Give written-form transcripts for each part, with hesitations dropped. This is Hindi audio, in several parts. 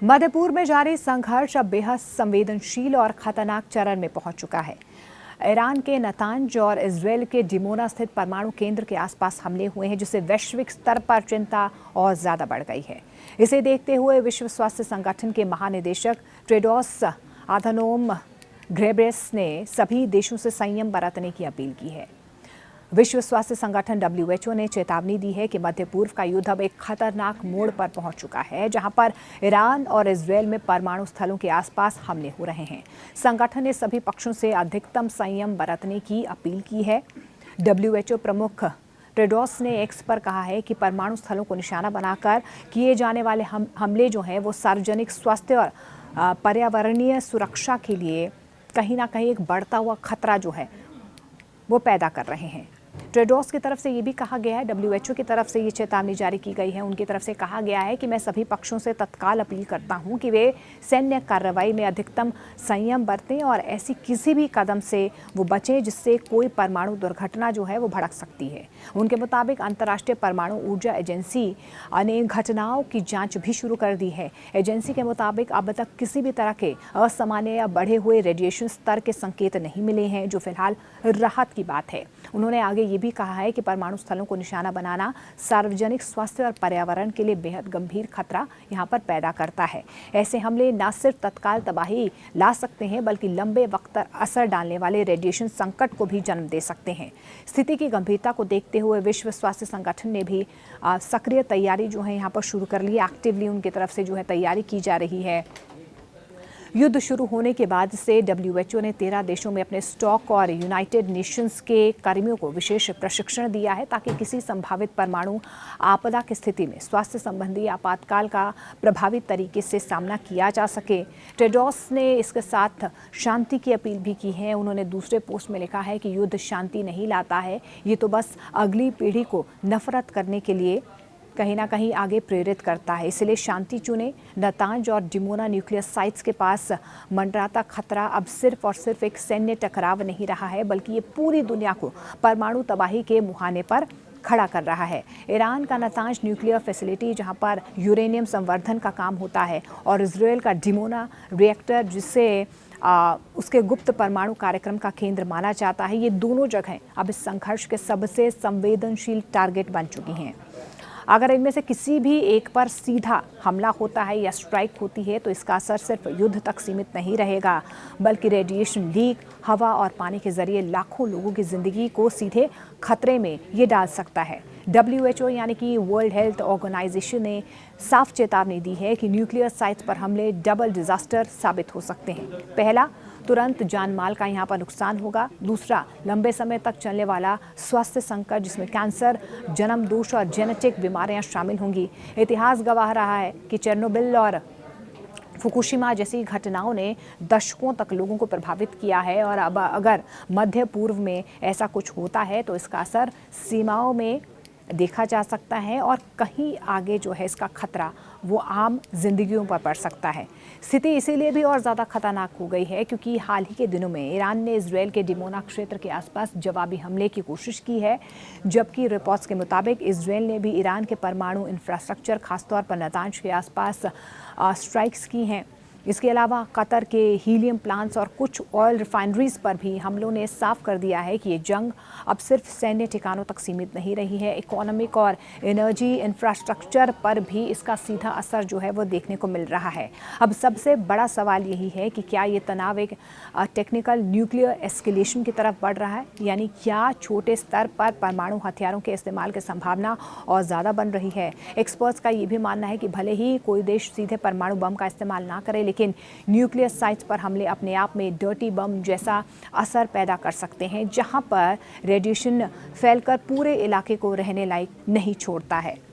मध्यपूर्व में जारी संघर्ष अब बेहद संवेदनशील और खतरनाक चरण में पहुंच चुका है। ईरान के नतांज और इजरायल के डिमोना स्थित परमाणु केंद्र के आसपास हमले हुए हैं, जिससे वैश्विक स्तर पर चिंता और ज्यादा बढ़ गई है। इसे देखते हुए विश्व स्वास्थ्य संगठन के महानिदेशक टेड्रोस अधानोम घेब्रेयेसस ने सभी देशों से संयम बरतने की अपील की है। विश्व स्वास्थ्य संगठन WHO ने चेतावनी दी है कि मध्य पूर्व का युद्ध अब एक खतरनाक मोड़ पर पहुंच चुका है, जहां पर ईरान और इजरायल में परमाणु स्थलों के आसपास हमले हो रहे हैं। संगठन ने सभी पक्षों से अधिकतम संयम बरतने की अपील की है। WHO प्रमुख टेड्रोस ने एक्स पर कहा है कि परमाणु स्थलों को निशाना बनाकर किए जाने वाले हमले जो हैं वो सार्वजनिक स्वास्थ्य और पर्यावरणीय सुरक्षा के लिए कहीं ना कहीं एक बढ़ता हुआ खतरा जो है वो पैदा कर रहे हैं। टेड्रोस की तरफ से ये भी कहा गया है, WHO की तरफ से ये चेतावनी जारी की गई है। उनकी तरफ से कहा गया है कि मैं सभी पक्षों से तत्काल अपील करता हूं कि वे सैन्य कार्रवाई में अधिकतम संयम बरतें और ऐसी किसी भी कदम से वो बचें जिससे कोई परमाणु दुर्घटना जो है वो भड़क सकती है। उनके मुताबिक अंतर्राष्ट्रीय परमाणु ऊर्जा एजेंसी ने घटनाओं की जांच भी शुरू कर दी है। एजेंसी के मुताबिक अब तक किसी भी तरह के असामान्य या बढ़े हुए रेडिएशन स्तर के संकेत नहीं मिले हैं, जो फिलहाल राहत की बात है। उन्होंने आगे ये भी कहा है कि परमाणु स्थलों को निशाना बनाना सार्वजनिक स्वास्थ्य और पर्यावरण के लिए बेहद गंभीर खतरा यहां पर पैदा करता है। ऐसे हमले न सिर्फ तत्काल तबाही ला सकते हैं, बल्कि लंबे वक्त तक असर डालने वाले रेडिएशन संकट को भी जन्म दे सकते हैं। स्थिति की गंभीरता को देखते हुए विश्व स्वास्थ्य संगठन ने भी सक्रिय तैयारी जो है यहाँ पर शुरू कर ली। एक्टिवली उनकी तरफ से जो है तैयारी की जा रही है। युद्ध शुरू होने के बाद से WHO ने 13 देशों में अपने स्टॉक और यूनाइटेड नेशंस के कर्मियों को विशेष प्रशिक्षण दिया है, ताकि किसी संभावित परमाणु आपदा की स्थिति में स्वास्थ्य संबंधी आपातकाल का प्रभावी तरीके से सामना किया जा सके। टेड्रोस ने इसके साथ शांति की अपील भी की है। उन्होंने दूसरे पोस्ट में लिखा है कि युद्ध शांति नहीं लाता है, ये तो बस अगली पीढ़ी को नफरत करने के लिए कहीं ना कहीं आगे प्रेरित करता है। इसलिए शांति चुने। नतांज और डिमोना न्यूक्लियर साइट्स के पास मंडराता खतरा अब सिर्फ और सिर्फ एक सैन्य टकराव नहीं रहा है, बल्कि ये पूरी दुनिया को परमाणु तबाही के मुहाने पर खड़ा कर रहा है। ईरान का नतांज न्यूक्लियर फैसिलिटी, जहां पर यूरेनियम संवर्धन का काम होता है, और इजरायल का डिमोना रिएक्टर, जिसे उसके गुप्त परमाणु कार्यक्रम का केंद्र माना जाता है, ये दोनों जगहें अब इस संघर्ष के सबसे संवेदनशील टारगेट बन चुकी हैं। अगर इनमें से किसी भी एक पर सीधा हमला होता है या स्ट्राइक होती है, तो इसका असर सिर्फ युद्ध तक सीमित नहीं रहेगा, बल्कि रेडिएशन लीक, हवा और पानी के जरिए लाखों लोगों की जिंदगी को सीधे खतरे में ये डाल सकता है। WHO यानी कि वर्ल्ड हेल्थ ऑर्गेनाइजेशन ने साफ चेतावनी दी है कि न्यूक्लियर साइट्स पर हमले डबल डिजास्टर साबित हो सकते हैं। पहला, तुरंत जान माल का यहाँ पर नुकसान होगा। दूसरा, लंबे समय तक चलने वाला स्वास्थ्य संकट, जिसमें कैंसर, जन्म दोष और जेनेटिक बीमारियां शामिल होंगी। इतिहास गवाह रहा है कि चेरनोबिल और फुकुशिमा जैसी घटनाओं ने दशकों तक लोगों को प्रभावित किया है, और अब अगर मध्य पूर्व में ऐसा कुछ होता है तो इसका असर सीमाओं में देखा जा सकता है, और कहीं आगे जो है इसका खतरा वो आम जिंदगियों पर पड़ सकता है। स्थिति इसीलिए भी और ज़्यादा खतरनाक हो गई है क्योंकि हाल ही के दिनों में ईरान ने इजरायल के डिमोना क्षेत्र के आसपास जवाबी हमले की कोशिश की है, जबकि रिपोर्ट्स के मुताबिक इजरायल ने भी ईरान के परमाणु इंफ्रास्ट्रक्चर, खासतौर पर नतांज के आसपास स्ट्राइक्स की हैं। इसके अलावा कतर के हीलियम प्लांट्स और कुछ ऑयल रिफाइनरीज पर भी हमलों ने साफ कर दिया है कि ये जंग अब सिर्फ सैन्य ठिकानों तक सीमित नहीं रही है। इकोनॉमिक और एनर्जी इंफ्रास्ट्रक्चर पर भी इसका सीधा असर जो है वो देखने को मिल रहा है। अब सबसे बड़ा सवाल यही है कि क्या ये तनाव एक टेक्निकल न्यूक्लियर एस्केलेशन की तरफ बढ़ रहा है, यानी क्या छोटे स्तर पर परमाणु हथियारों के इस्तेमाल की संभावना और ज़्यादा बन रही है। एक्सपर्ट्स का ये भी मानना है कि भले ही कोई देश सीधे परमाणु बम का इस्तेमाल ना करे, लेकिन न्यूक्लियर साइट्स पर हमले अपने आप में डर्टी बम जैसा असर पैदा कर सकते हैं, जहां पर रेडिएशन फैलकर पूरे इलाके को रहने लायक नहीं छोड़ता है।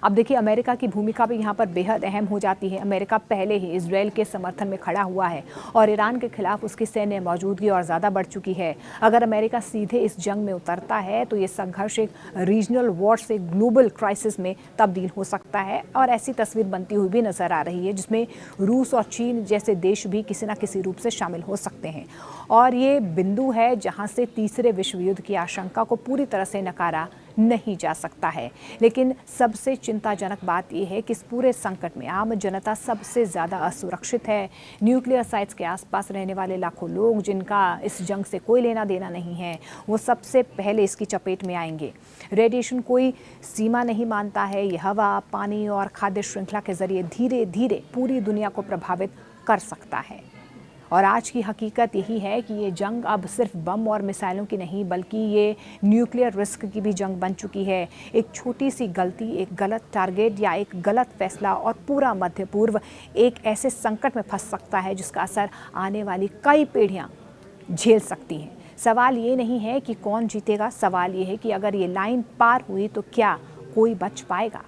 अब देखिए, अमेरिका की भूमिका भी यहाँ पर बेहद अहम हो जाती है। अमेरिका पहले ही इजरायल के समर्थन में खड़ा हुआ है और ईरान के खिलाफ उसकी सैन्य मौजूदगी और ज़्यादा बढ़ चुकी है। अगर अमेरिका सीधे इस जंग में उतरता है तो ये संघर्ष एक रीजनल वॉर से ग्लोबल क्राइसिस में तब्दील हो सकता है, और ऐसी तस्वीर बनती हुई भी नजर आ रही है, जिसमें रूस और चीन जैसे देश भी किसी न किसी रूप से शामिल हो सकते हैं। और ये बिंदु है जहाँ से तीसरे विश्व युद्ध की आशंका को पूरी तरह से नकारा नहीं जा सकता है। लेकिन सबसे चिंताजनक बात यह है कि इस पूरे संकट में आम जनता सबसे ज़्यादा असुरक्षित है। न्यूक्लियर साइट्स के आसपास रहने वाले लाखों लोग जिनका इस जंग से कोई लेना देना नहीं है, वो सबसे पहले इसकी चपेट में आएंगे। रेडिएशन कोई सीमा नहीं मानता है। ये हवा, पानी और खाद्य श्रृंखला के जरिए धीरे धीरे पूरी दुनिया को प्रभावित कर सकता है। और आज की हकीकत यही है कि ये जंग अब सिर्फ बम और मिसाइलों की नहीं, बल्कि ये न्यूक्लियर रिस्क की भी जंग बन चुकी है। एक छोटी सी गलती, एक गलत टारगेट या एक गलत फैसला और पूरा मध्य पूर्व एक ऐसे संकट में फंस सकता है जिसका असर आने वाली कई पीढ़ियां झेल सकती हैं। सवाल ये नहीं है कि कौन जीतेगा, सवाल ये है कि अगर ये लाइन पार हुई तो क्या कोई बच पाएगा।